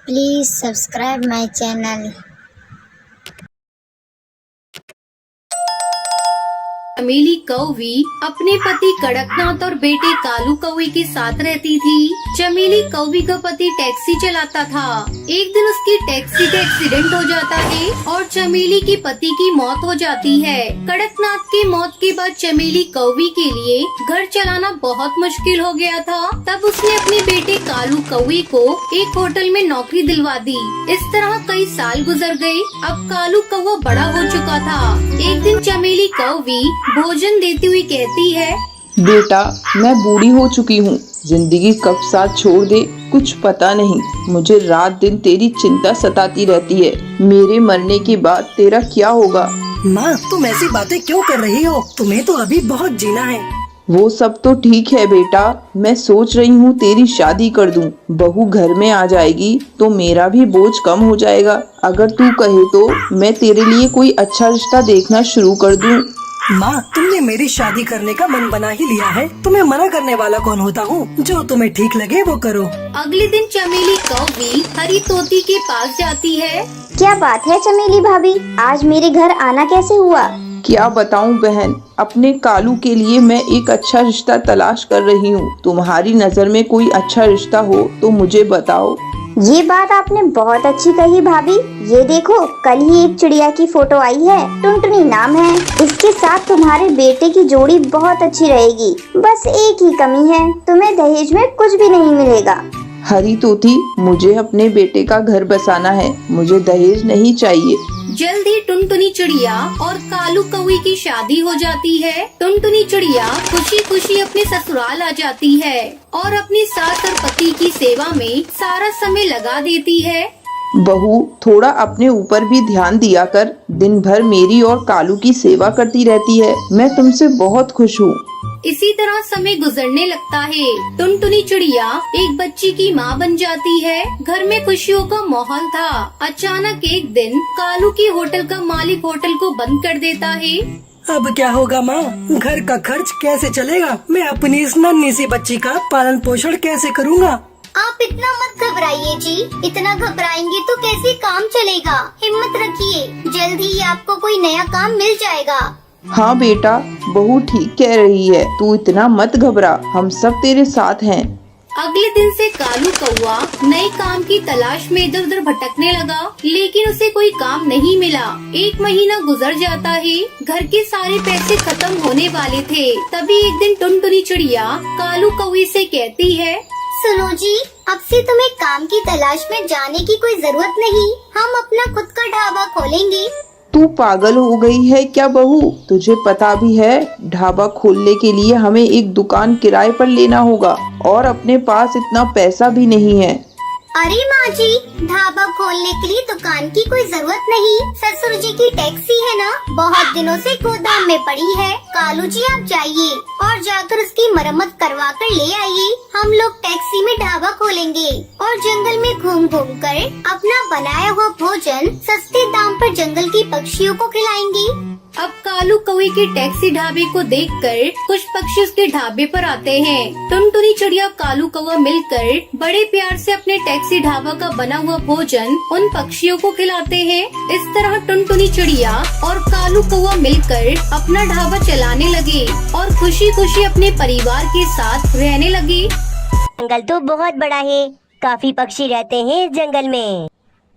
Please subscribe my channel. चमेली कौवी अपने पति कड़कनाथ और बेटे कालू कौवे के साथ रहती थी। चमेली कौवी का पति टैक्सी चलाता था। एक दिन उसकी टैक्सी का एक्सीडेंट हो जाता है और चमेली के पति की मौत हो जाती है। कड़कनाथ की मौत के बाद चमेली कौवी के लिए घर चलाना बहुत मुश्किल हो गया था। तब उसने अपने बेटे कालू कौवे को एक होटल में नौकरी दिलवा दी। इस तरह कई साल गुजर गए। अब कालू कौवा बड़ा हो चुका था। एक दिन चमेली कौवी भोजन देती हुई कहती है, बेटा, मैं बूढ़ी हो चुकी हूँ। जिंदगी कब साथ छोड़ दे कुछ पता नहीं। मुझे रात दिन तेरी चिंता सताती रहती है। मेरे मरने के बाद तेरा क्या होगा? माँ, तुम ऐसी बातें क्यों कर रही हो? तुम्हें तो अभी बहुत जीना है। वो सब तो ठीक है बेटा, मैं सोच रही हूँ तेरी शादी कर दूँ। बहू घर में आ जाएगी तो मेरा भी बोझ कम हो जाएगा। अगर तू कहे तो मैं तेरे लिए कोई अच्छा रिश्ता देखना शुरू कर दूँ। माँ, तुमने मेरी शादी करने का मन बना ही लिया है। तुम्हें मना करने वाला कौन होता हूँ? जो तुम्हें ठीक लगे वो करो। अगले दिन चमेली कौवी हरी तोती के पास जाती है। क्या बात है चमेली भाभी, आज मेरे घर आना कैसे हुआ? क्या बताऊं बहन, अपने कालू के लिए मैं एक अच्छा रिश्ता तलाश कर रही हूँ। तुम्हारी नज़र में कोई अच्छा रिश्ता हो तो मुझे बताओ। ये बात आपने बहुत अच्छी कही भाभी। ये देखो, कल ही एक चिड़िया की फोटो आई है, टुनटुनी नाम है। इसके साथ तुम्हारे बेटे की जोड़ी बहुत अच्छी रहेगी। बस एक ही कमी है, तुम्हें दहेज में कुछ भी नहीं मिलेगा। हरी तोती, मुझे अपने बेटे का घर बसाना है। मुझे दहेज नहीं चाहिए। जल्द ही टुनटुनी चिड़िया और कालू कौवे की शादी हो जाती है। टुनटुनी चिड़िया खुशी खुशी अपने ससुराल आ जाती है और अपनी सास और पति की सेवा में सारा समय लगा देती है। बहू, थोड़ा अपने ऊपर भी ध्यान दिया कर। दिन भर मेरी और कालू की सेवा करती रहती है। मैं तुमसे बहुत खुश हूँ। इसी तरह समय गुजरने लगता है। टुनटुनी चिड़िया एक बच्ची की माँ बन जाती है। घर में खुशियों का माहौल था। अचानक एक दिन कालू की होटल का मालिक होटल को बंद कर देता है। अब क्या होगा माँ? घर का खर्च कैसे चलेगा? मैं अपनी इस नन्ही सी बच्ची का पालन पोषण कैसे करूँगा? आप इतना मत घबराइए जी। इतना घबराएंगे तो कैसे काम चलेगा? हिम्मत रखिए, जल्द ही आपको कोई नया काम मिल जाएगा। हाँ बेटा, बहू ठीक कह रही है। तू इतना मत घबरा, हम सब तेरे साथ हैं। अगले दिन से कालू कौवा नए काम की तलाश में इधर उधर भटकने लगा, लेकिन उसे कोई काम नहीं मिला। एक महीना गुजर जाता है। घर के सारे पैसे खत्म होने वाले थे। तभी एक दिन टुनटुनी चिड़िया कालू कौवे से कहती है, सुनो जी, अब से तुम्हें काम की तलाश में जाने की कोई जरूरत नहीं। हम अपना खुद का ढाबा खोलेंगे। तू पागल हो गई है क्या बहू? तुझे पता भी है ढाबा खोलने के लिए हमें एक दुकान किराए पर लेना होगा और अपने पास इतना पैसा भी नहीं है। अरे माँ जी, ढाबा खोलने के लिए दुकान की कोई जरूरत नहीं। ससुर जी की टैक्सी है ना, बहुत दिनों से गोदाम में पड़ी है। कालू जी आप जाइए और जाकर उसकी मरम्मत करवा कर ले आइए। हम लोग टैक्सी में ढाबा खोलेंगे और जंगल में घूम घूम कर अपना बनाया हुआ भोजन सस्ते दाम पर जंगल की पक्षियों को खिलाएंगे। अब कालू कौवे के टैक्सी ढाबे को देखकर कुछ पक्षी उसके ढाबे पर आते हैं। टुनटुनी चिड़िया कालू कौवा मिलकर बड़े प्यार से अपने टैक्सी ढाबा का बना हुआ भोजन उन पक्षियों को खिलाते हैं। इस तरह टुनटुनी चिड़िया और कालू कौवा मिलकर अपना ढाबा चलाने लगे और खुशी खुशी अपने परिवार के साथ रहने लगे। जंगल तो बहुत बड़ा है, काफी पक्षी रहते हैं इस जंगल में।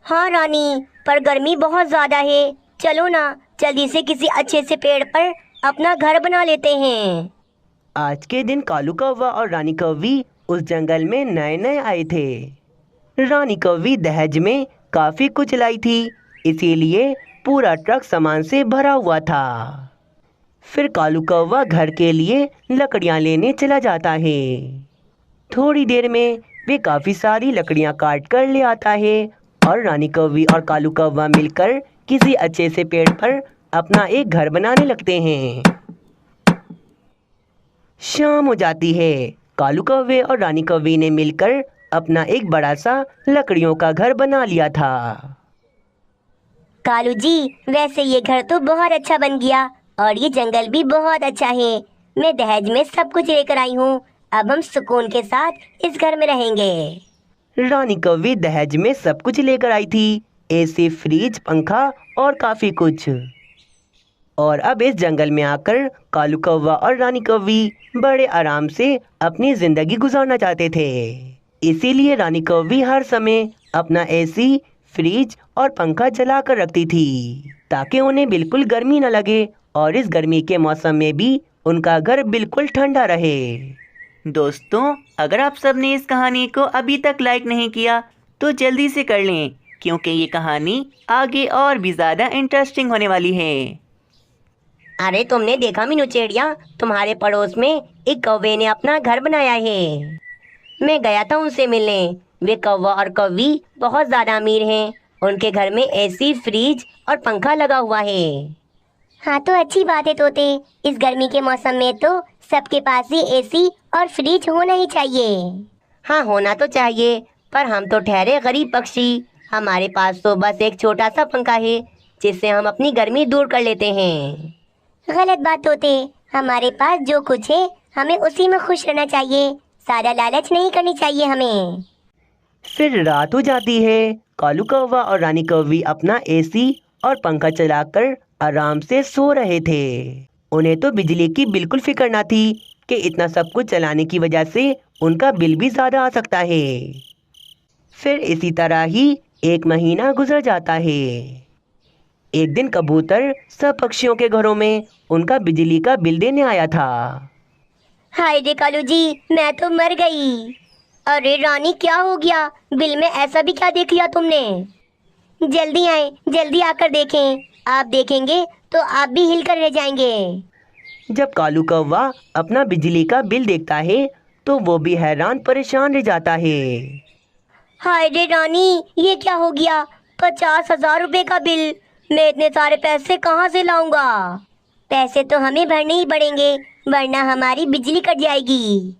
हाँ रानी, पर गर्मी बहुत ज्यादा है। चलो ना, जल्दी से किसी अच्छे से पेड़ पर अपना घर बना लेते हैं। आज के दिन कालू कौवा और रानी कौवी उस जंगल में नए नए आए थे। रानी कौवी दहेज में काफी कुछ लाई थी, इसीलिए पूरा ट्रक सामान से भरा हुआ था। फिर कालू कौवा घर के लिए लकड़ियां लेने चला जाता है। थोड़ी देर में वे काफी सारी लकड़ियां काट कर ले आता है और रानी कौवी और कालू कौवा मिलकर किसी अच्छे से पेड़ पर अपना एक घर बनाने लगते हैं। शाम हो जाती है। कालू कौवे और रानी कौवी ने मिलकर अपना एक बड़ा सा लकड़ियों का घर बना लिया था। कालू जी, वैसे ये घर तो बहुत अच्छा बन गया और ये जंगल भी बहुत अच्छा है। मैं दहेज में सब कुछ लेकर आई हूँ। अब हम सुकून के साथ इस घर में रहेंगे। रानी कौवी दहेज में सब कुछ लेकर आई थी, एसी, फ्रिज, पंखा और काफी कुछ। और अब इस जंगल में आकर कालू कौवा और रानी कौवी बड़े आराम से अपनी जिंदगी गुजारना चाहते थे। इसीलिए रानी कौवी हर समय अपना एसी, फ्रिज और पंखा चला कर रखती थी ताकि उन्हें बिल्कुल गर्मी न लगे और इस गर्मी के मौसम में भी उनका घर बिल्कुल ठंडा रहे। दोस्तों, अगर आप सबने इस कहानी को अभी तक लाइक नहीं किया तो जल्दी से कर लें, क्योंकि ये कहानी आगे और भी ज़्यादा इंटरेस्टिंग होने वाली है। अरे तुमने देखा मीनू चिड़िया, तुम्हारे पड़ोस में एक कौवे ने अपना घर बनाया है। मैं गया था उनसे मिलने। वे कौवा और कौवी बहुत ज्यादा अमीर हैं। उनके घर में एसी, फ्रिज और पंखा लगा हुआ है। हाँ तो अच्छी बात है तोते, इस गर्मी के मौसम में तो सबके पास ही एसी और फ्रिज होना ही चाहिए। हाँ होना तो चाहिए, पर हम तो ठहरे गरीब पक्षी। हमारे पास तो बस एक छोटा सा पंखा है जिससे हम अपनी गर्मी दूर कर लेते हैं। गलत बात तोते, हमारे पास जो कुछ है हमें उसी में खुश रहना चाहिए, सारा लालच नहीं करनी चाहिए हमें। फिर रात हो जाती है। कालू कौवा और रानी कौवी अपना एसी और पंखा चलाकर आराम से सो रहे थे। उन्हें तो बिजली की बिल्कुल फिक्र ना थी कि इतना सब कुछ चलाने की वजह से उनका बिल भी ज़्यादा आ सकता है। फिर इसी तरह ही एक महीना गुजर जाता है। एक दिन कबूतर सब पक्षियों के घरों में उनका बिजली का बिल देने आया था। हाय रे कालू जी, मैं तो मर गई। अरे रानी, क्या हो गया? बिल में ऐसा भी क्या देख लिया तुमने? जल्दी आए, जल्दी आकर देखें। आप देखेंगे तो आप भी हिलकर रह जाएंगे। जब कालू कौवा अपना बिजली का बिल देखता है तो वो भी हैरान परेशान रह जाता है। हाय रे रानी, ये क्या हो गया? 50,000 रुपए का बिल। मैं इतने सारे पैसे कहाँ से लाऊंगा? पैसे तो हमें भरने ही पड़ेंगे, वरना हमारी बिजली कट जाएगी।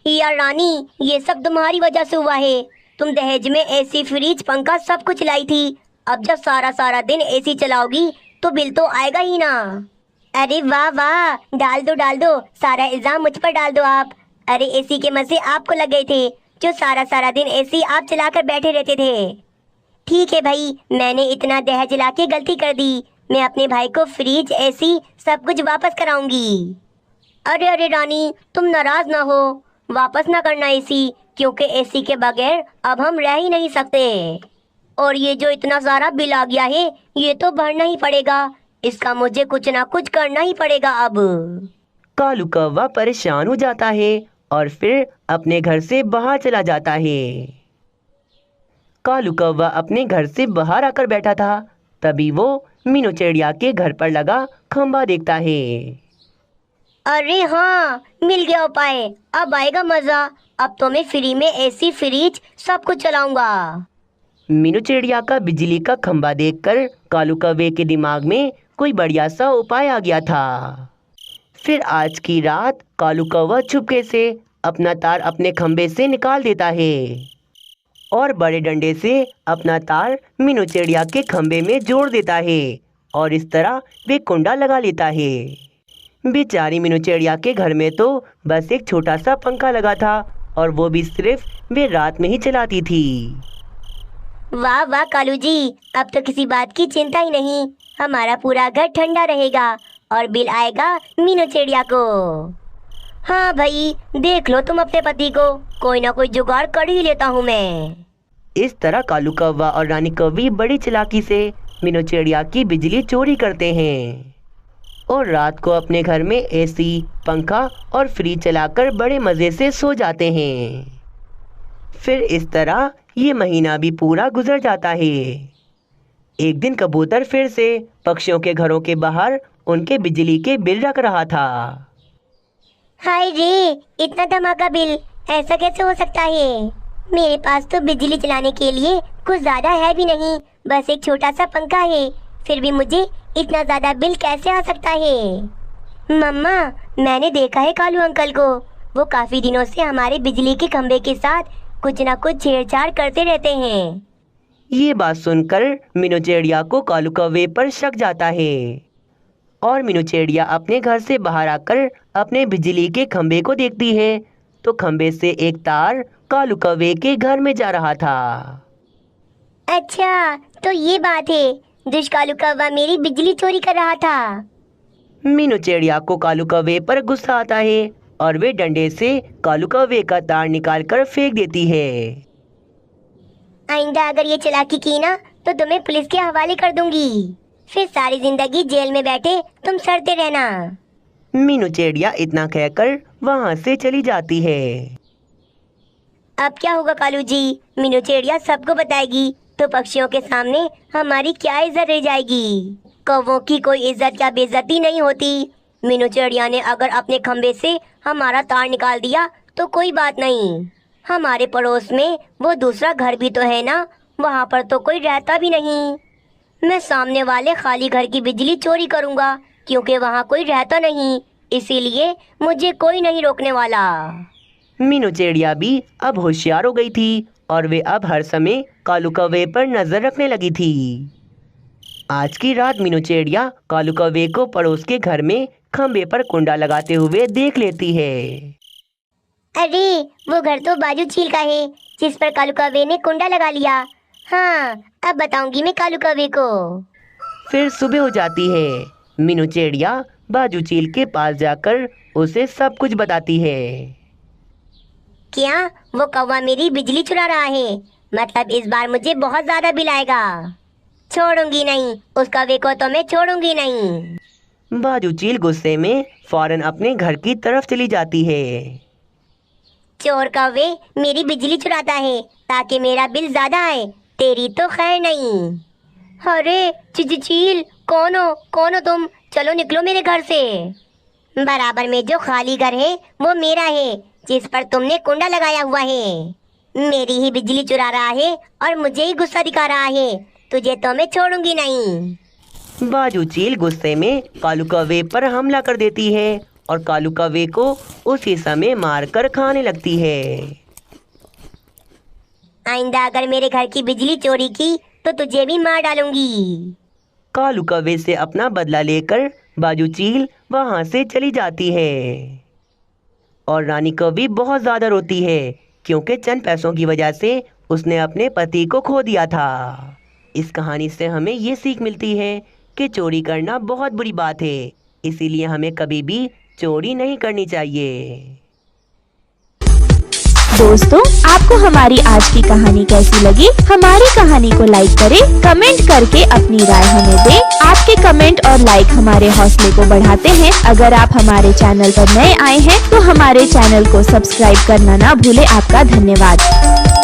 यार रानी, ये सब तुम्हारी वजह से हुआ है। तुम दहेज में एसी, फ्रिज, पंखा सब कुछ लाई थी। अब जब सारा सारा दिन एसी चलाओगी तो बिल तो आएगा ही ना। अरे वाह वाह, डाल दो, सारा इल्जाम मुझ पर डाल दो आप। अरे एसी के मजे आपको लग गए थे, जो सारा सारा दिन एसी आप चलाकर बैठे रहते थे। ठीक है भाई, मैंने इतना दहेज ला के गलती कर दी। मैं अपने भाई को फ्रिज, एसी सब कुछ वापस कराऊंगी। अरे अरे रानी, तुम नाराज ना हो, वापस ना करना एसी, क्योंकि एसी के बगैर अब हम रह ही नहीं सकते। और ये जो इतना सारा बिल आ गया है, ये तो भरना ही पड़ेगा। इसका मुझे कुछ ना कुछ करना ही पड़ेगा अब। कालू कौवा परेशान हो जाता है और फिर अपने घर से बाहर चला जाता है। कालू कौवा अपने घर से बाहर आकर बैठा था, तभी वो मीनू चिड़िया के घर पर लगा खंबा देखता है। अरे हाँ, मिल गया उपाय, अब आएगा मजा। अब तो मैं फ्री में एसी, फ्रिज सब कुछ चलाऊंगा। मीनू चिड़िया का बिजली का खंबा देखकर कालू कौवे के दिमाग में कोई बढ़िया सा उपाय आ गया था। फिर आज की रात कालू कौवा चुपके से अपना तार अपने खंबे से निकाल देता है और बड़े डंडे से अपना तार मीनू चिड़िया के खंबे में जोड़ देता है और इस तरह वे कुंडा लगा लेता है। बेचारी मीनू चिड़िया के घर में तो बस एक छोटा सा पंखा लगा था और वो भी सिर्फ वे रात में ही चलाती थी। वाह वाह कालू जी, अब तो किसी बात की चिंता ही नहीं। हमारा पूरा घर ठंडा रहेगा और बिल आएगा मीनू चिड़िया को। हाँ भाई, देख लो तुम अपने पति को, कोई ना कोई जुगाड़ कर ही लेता हूँ मैं। इस तरह कालू कौवा और रानी कौवी बड़ी चालाकी से मीनू चिड़िया की बिजली चोरी करते हैं और रात को अपने घर में एसी, पंखा और फ्रिज चलाकर बड़े मज़े से सो जाते हैं। फिर इस तरह ये महीना भी पूरा गुजर जाता है। एक दिन कबूतर फिर से पक्षियों के घरों के बाहर उनके बिजली के बिल रख रहा था। हाय रे, इतना धमाका बिल, ऐसा कैसे हो सकता है? मेरे पास तो बिजली चलाने के लिए कुछ ज्यादा है भी नहीं, बस एक छोटा सा पंखा है। फिर भी मुझे इतना ज्यादा बिल कैसे आ सकता है? मम्मा, मैंने देखा है कालू अंकल को, वो काफी दिनों से हमारे बिजली के खंभे के साथ कुछ ना कुछ छेड़छाड़ करते रहते हैं। ये बात सुनकर मीनू चिड़िया को कालू कौवे पर शक जाता है और मीनू चिड़िया अपने घर से बाहर आकर अपने बिजली के खंभे को देखती है तो खंबे से एक तार कालू कौवे के घर में जा रहा था। अच्छा, तो ये बात है, दुष्ट कालू कौवा मेरी बिजली चोरी कर रहा था। मीनू चिड़िया को कालू कौवे पर गुस्सा आता है और वे डंडे से कालू कौवे का तार निकाल कर फेंक देती है। आइंदा अगर ये चालाकी की ना तो तुम्हें पुलिस के हवाले कर दूंगी, फिर सारी जिंदगी जेल में बैठे तुम सड़ते रहना। मीनू चिड़िया इतना कहकर वहाँ से चली जाती है। अब क्या होगा कालू जी? मीनू चिड़िया सबको बताएगी तो पक्षियों के सामने हमारी क्या इज्जत रह जाएगी? कौवों की कोई इज्जत या बेइज्जती नहीं होती। मीनू चिड़िया ने अगर अपने खंबे से हमारा तार निकाल दिया तो कोई बात नहीं, हमारे पड़ोस में वो दूसरा घर भी तो है ना, वहाँ पर तो कोई रहता भी नहीं। मैं सामने वाले खाली घर की बिजली चोरी करूँगा क्योंकि वहाँ कोई रहता नहीं, इसीलिए मुझे कोई नहीं रोकने वाला। मीनू चिड़िया भी अब होशियार हो गई थी और वे अब हर समय कालू कौवे पर नजर रखने लगी थी। आज की रात मीनू चिड़िया कालू कौवे को पड़ोस के घर में खंबे पर कुंडा लगाते हुए देख लेती है। अरे वो घर तो बाजू झील का है जिस पर कालू कौवे ने कुंडा लगा लिया। हाँ, अब बताऊंगी मैं कालू कौवे को। फिर सुबह हो जाती है। मीनू चिड़िया बाजू चील के पास जाकर उसे सब कुछ बताती है। क्या वो कौवा मेरी बिजली चुरा रहा है? मतलब इस बार मुझे बहुत ज्यादा बिल आएगा। छोड़ूंगी नहीं, उस कौवे को तो मैं छोड़ूंगी नहीं। बाजू चील गुस्से में फौरन अपने घर की तरफ चली जाती है। चोर कौवे मेरी बिजली चुराता है ताकि मेरा बिल ज्यादा आए, तेरी तो खैर नहीं। अरे चील, कौन हो तुम? चलो निकलो मेरे घर से। बराबर में जो खाली घर है वो मेरा है जिस पर तुमने कुंडा लगाया हुआ है। मेरी ही बिजली चुरा रहा है और मुझे ही गुस्सा दिखा रहा है, तुझे तो मैं छोड़ूंगी नहीं। बाजू चील गुस्से में कालू कौवे पर हमला कर देती है और कालू कौवे को उसी समय मारकर खाने लगती है। आइंदा अगर मेरे घर की बिजली चोरी की तो तुझे भी मार डालूंगी। कालू कौवे से अपना बदला लेकर बाजू चील वहाँ से चली जाती है और रानी कौवी बहुत ज़्यादा रोती है क्योंकि चंद पैसों की वजह से उसने अपने पति को खो दिया था। इस कहानी से हमें ये सीख मिलती है कि चोरी करना बहुत बुरी बात है, इसीलिए हमें कभी भी चोरी नहीं करनी चाहिए। दोस्तों, आपको हमारी आज की कहानी कैसी लगी? हमारी कहानी को लाइक करें, कमेंट करके अपनी राय हमें दें। आपके कमेंट और लाइक हमारे हौसले को बढ़ाते हैं। अगर आप हमारे चैनल पर नए आए हैं तो हमारे चैनल को सब्सक्राइब करना ना भूलें। आपका धन्यवाद।